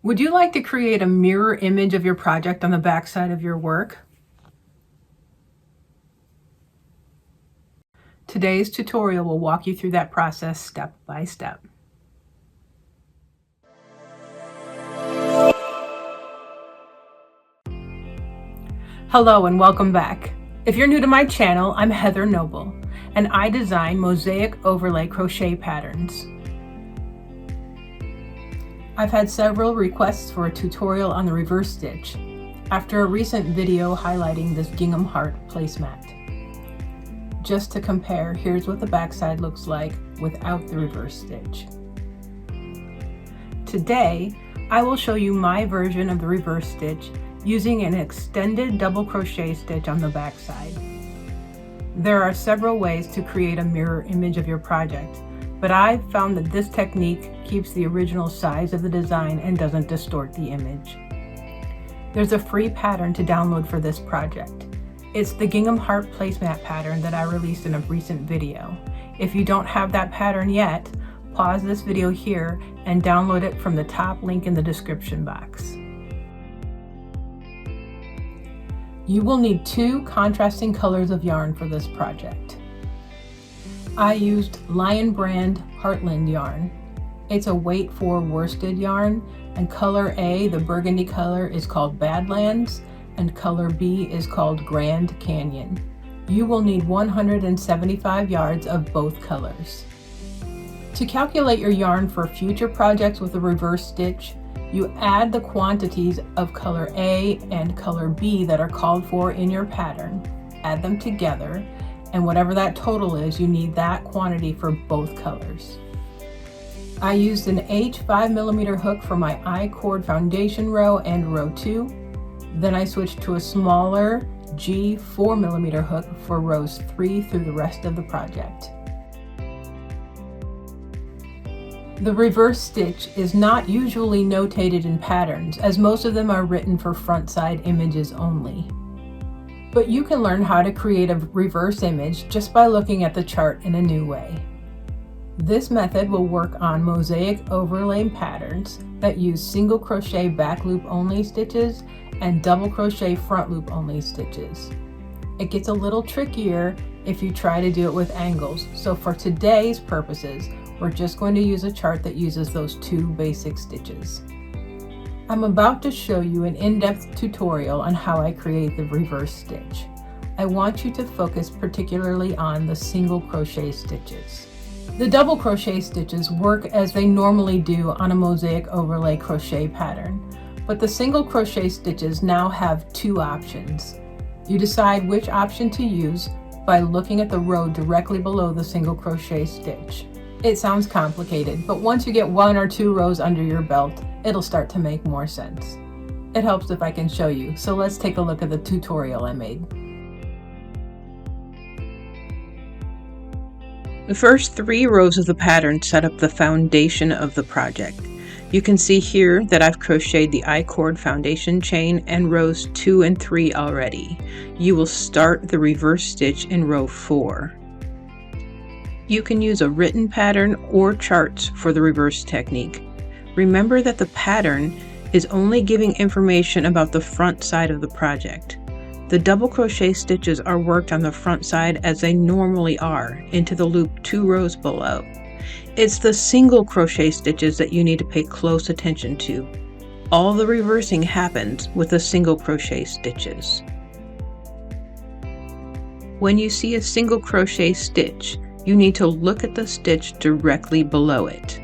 Would you like to create a mirror image of your project on the back side of your work? Today's tutorial will walk you through that process step by step. Hello and welcome back. If you're new to my channel, I'm Heather Noble, and I design mosaic overlay crochet patterns. I've had several requests for a tutorial on the reverse stitch after a recent video highlighting this gingham heart placemat. Just to compare, here's what the backside looks like without the reverse stitch. Today, I will show you my version of the reverse stitch using an extended double crochet stitch on the backside. There are several ways to create a mirror image of your project, but I've found that this technique keeps the original size of the design and doesn't distort the image. There's a free pattern to download for this project. It's the gingham heart placemat pattern that I released in a recent video. If you don't have that pattern yet, pause this video here and download it from the top link in the description box. You will need 2 contrasting colors of yarn for this project. I used Lion brand Heartland yarn. It's a weight 4 worsted yarn, and color A, the burgundy color, is called Badlands, and color B is called Grand Canyon. You will need 175 yards of both colors. To calculate your yarn for future projects with a reverse stitch, you add the quantities of color A and color B that are called for in your pattern, add them together, and whatever that total is, you need that quantity for both colors. I used an H 5mm hook for my I-cord foundation row and row 2. Then I switched to a smaller G 4mm hook for rows 3 through the rest of the project. The reverse stitch is not usually notated in patterns, as most of them are written for front side images only. But you can learn how to create a reverse image just by looking at the chart in a new way. This method will work on mosaic overlay patterns that use single crochet back loop only stitches and double crochet front loop only stitches. It gets a little trickier if you try to do it with angles, so for today's purposes, we're just going to use a chart that uses those 2 basic stitches. I'm about to show you an in-depth tutorial on how I create the reverse stitch. I want you to focus particularly on the single crochet stitches. The double crochet stitches work as they normally do on a mosaic overlay crochet pattern, but the single crochet stitches now have 2 options. You decide which option to use by looking at the row directly below the single crochet stitch. It sounds complicated, but once you get 1 or 2 rows under your belt, it'll start to make more sense. It helps if I can show you, so let's take a look at the tutorial I made. The first 3 rows of the pattern set up the foundation of the project. You can see here that I've crocheted the I-cord foundation chain and rows 2 and 3 already. You will start the reverse stitch in row 4. You can use a written pattern or charts for the reverse technique. Remember that the pattern is only giving information about the front side of the project. The double crochet stitches are worked on the front side as they normally are, into the loop 2 rows below. It's the single crochet stitches that you need to pay close attention to. All the reversing happens with the single crochet stitches. When you see a single crochet stitch, you need to look at the stitch directly below it.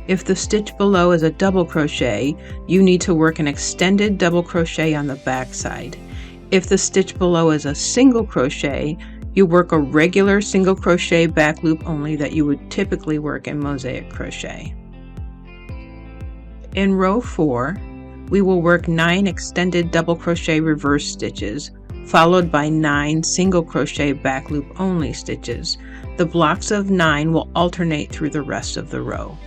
If the stitch below is a double crochet, you need to work an extended double crochet on the back side. If the stitch below is a single crochet, you work a regular single crochet back loop only that you would typically work in mosaic crochet. In row 4, we will work 9 extended double crochet reverse stitches, followed by 9 single crochet back loop only stitches. The blocks of 9 will alternate through the rest of the row.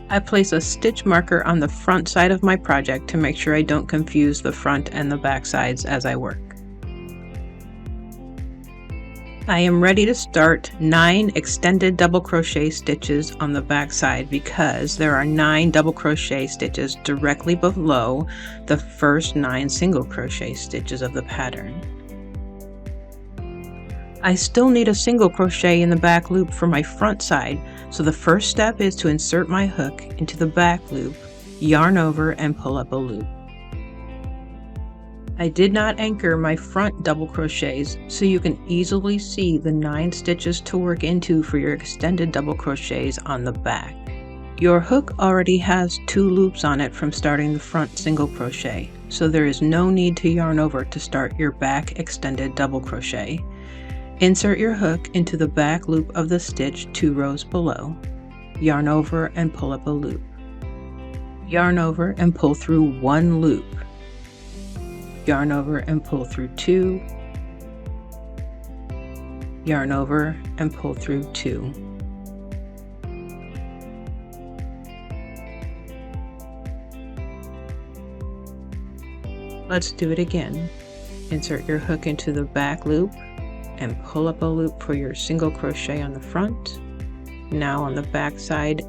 I place a stitch marker on the front side of my project to make sure I don't confuse the front and the back sides as I work. I am ready to start 9 extended double crochet stitches on the back side because there are 9 double crochet stitches directly below the first 9 single crochet stitches of the pattern. I still need a single crochet in the back loop for my front side, so the first step is to insert my hook into the back loop, yarn over, and pull up a loop. I did not anchor my front double crochets, so you can easily see the 9 stitches to work into for your extended double crochets on the back. Your hook already has 2 loops on it from starting the front single crochet, so there is no need to yarn over to start your back extended double crochet. Insert your hook into the back loop of the stitch 2 rows below, yarn over and pull up a loop. Yarn over and pull through 1 loop. Yarn over and pull through 2, yarn over and pull through 2. Let's do it again. Insert your hook into the back loop and pull up a loop for your single crochet on the front. Now on the back side,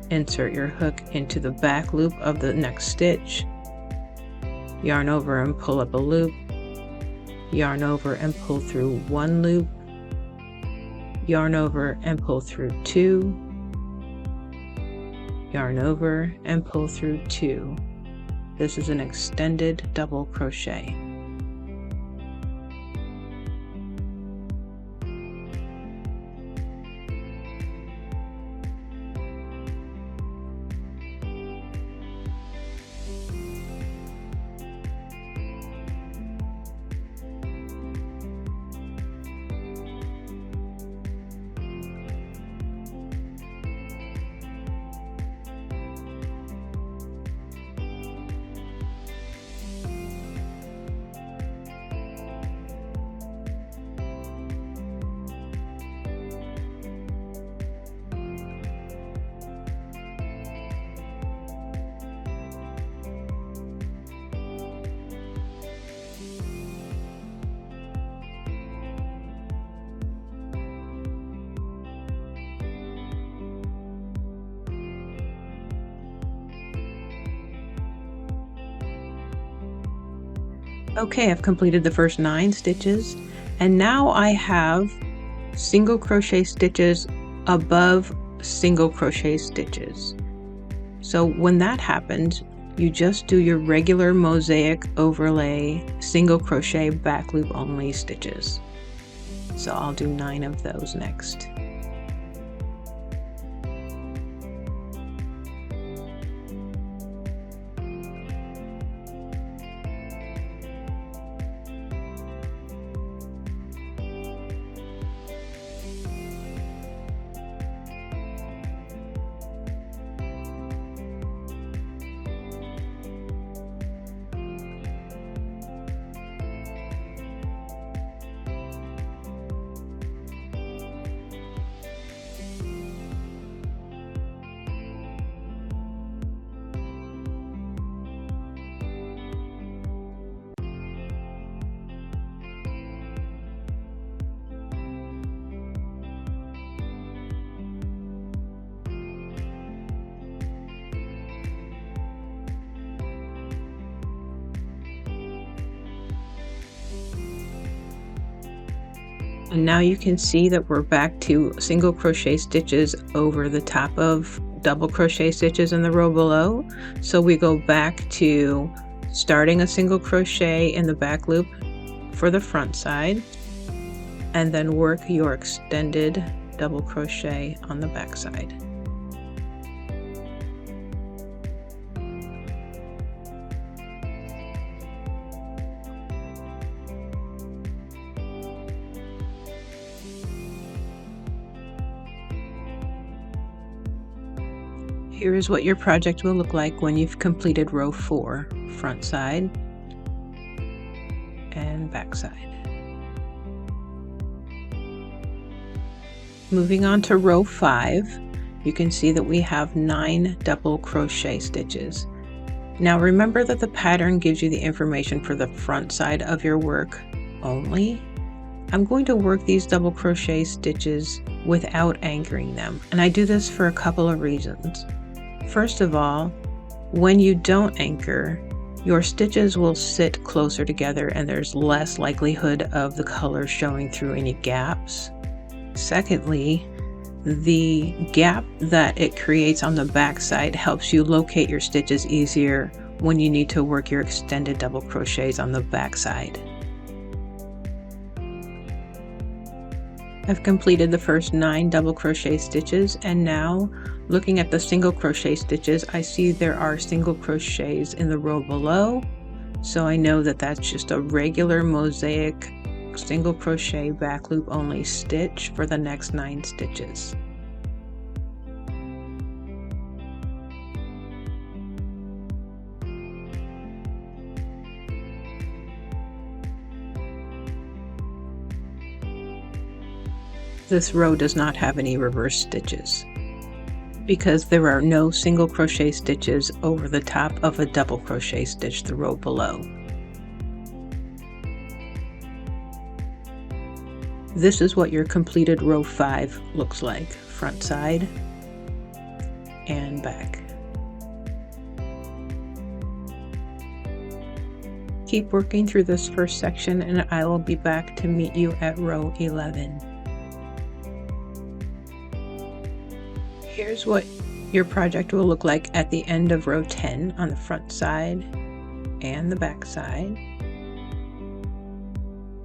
insert your hook into the back loop of the next stitch. Yarn over and pull up a loop, yarn over and pull through 1 loop, yarn over and pull through 2, yarn over and pull through 2. This is an extended double crochet. Okay, I've completed the first 9 stitches, and now I have single crochet stitches above single crochet stitches. So when that happens, you just do your regular mosaic overlay single crochet back loop only stitches. So I'll do 9 of those next. And now you can see that we're back to single crochet stitches over the top of double crochet stitches in the row below. So we go back to starting a single crochet in the back loop for the front side, and then work your extended double crochet on the back side. Here is what your project will look like when you've completed row 4, front side and back side. Moving on to row 5, you can see that we have 9 double crochet stitches. Now remember that the pattern gives you the information for the front side of your work only. I'm going to work these double crochet stitches without anchoring them, and I do this for a couple of reasons. First of all, when you don't anchor, your stitches will sit closer together and there's less likelihood of the color showing through any gaps. Secondly, the gap that it creates on the back side helps you locate your stitches easier when you need to work your extended double crochets on the back side. I've completed the first 9 double crochet stitches, and now looking at the single crochet stitches, I see there are single crochets in the row below, so I know that that's just a regular mosaic single crochet back loop only stitch for the next 9 stitches. This row does not have any reverse stitches because there are no single crochet stitches over the top of a double crochet stitch the row below. This is what your completed row 5 looks like, front side and back. Keep working through this first section and I will be back to meet you at row 11. Here's what your project will look like at the end of row 10 on the front side and the back side.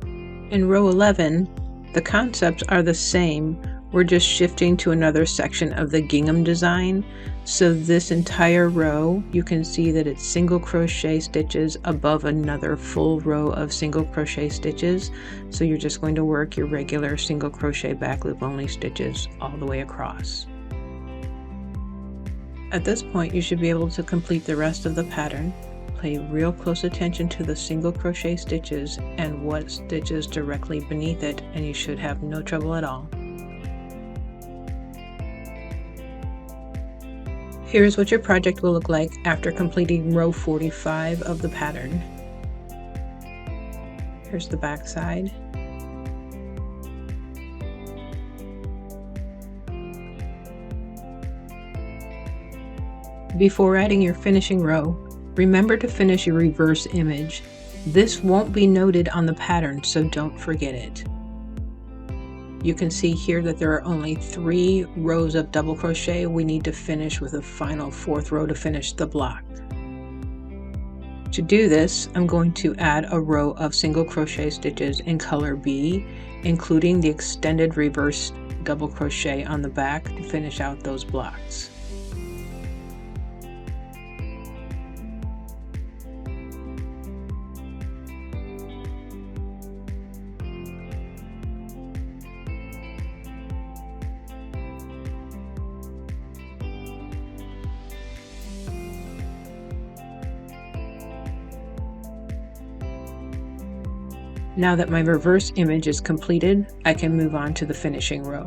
In row 11, the concepts are the same. We're just shifting to another section of the gingham design. So this entire row, you can see that it's single crochet stitches above another full row of single crochet stitches. So you're just going to work your regular single crochet back loop only stitches all the way across. At this point, you should be able to complete the rest of the pattern. Pay real close attention to the single crochet stitches and what stitches directly beneath it, and you should have no trouble at all. Here's what your project will look like after completing row 45 of the pattern. Here's the back side. Before adding your finishing row, remember to finish your reverse image. This won't be noted on the pattern, so don't forget it. You can see here that there are only 3 rows of double crochet. We need to finish with a final 4th row to finish the block. To do this, I'm going to add a row of single crochet stitches in color B, including the extended reverse double crochet on the back to finish out those blocks. Now that my reverse image is completed, I can move on to the finishing row.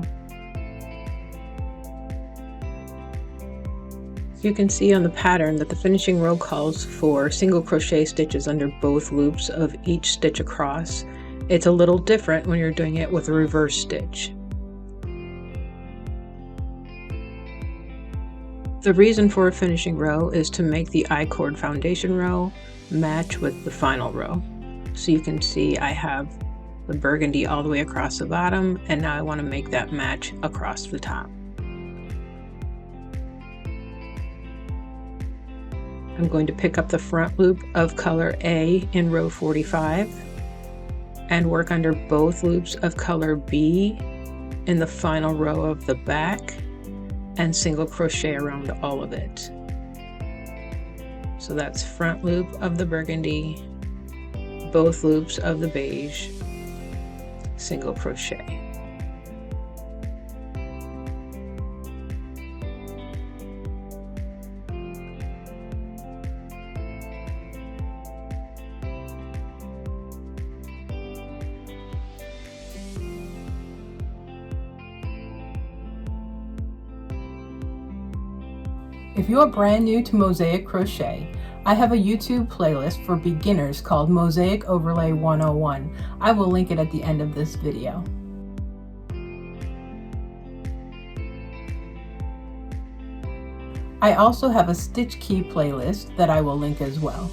You can see on the pattern that the finishing row calls for single crochet stitches under both loops of each stitch across. It's a little different when you're doing it with a reverse stitch. The reason for a finishing row is to make the I-cord foundation row match with the final row. So you can see I have the burgundy all the way across the bottom, and now I want to make that match across the top. I'm going to pick up the front loop of color A in row 45 and work under both loops of color B in the final row of the back and single crochet around all of it. So that's front loop of the burgundy, both loops of the beige, single crochet. If you are brand new to Mosaic Crochet, I have a YouTube playlist for beginners called Mosaic Overlay 101. I will link it at the end of this video. I also have a stitch key playlist that I will link as well.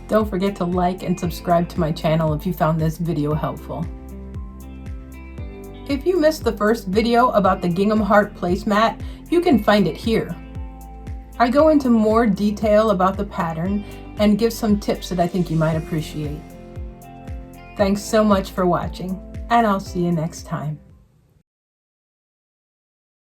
Don't forget to like and subscribe to my channel if you found this video helpful. If you missed the first video about the gingham heart placemat, you can find it here. I go into more detail about the pattern and give some tips that I think you might appreciate. Thanks so much for watching, and I'll see you next time.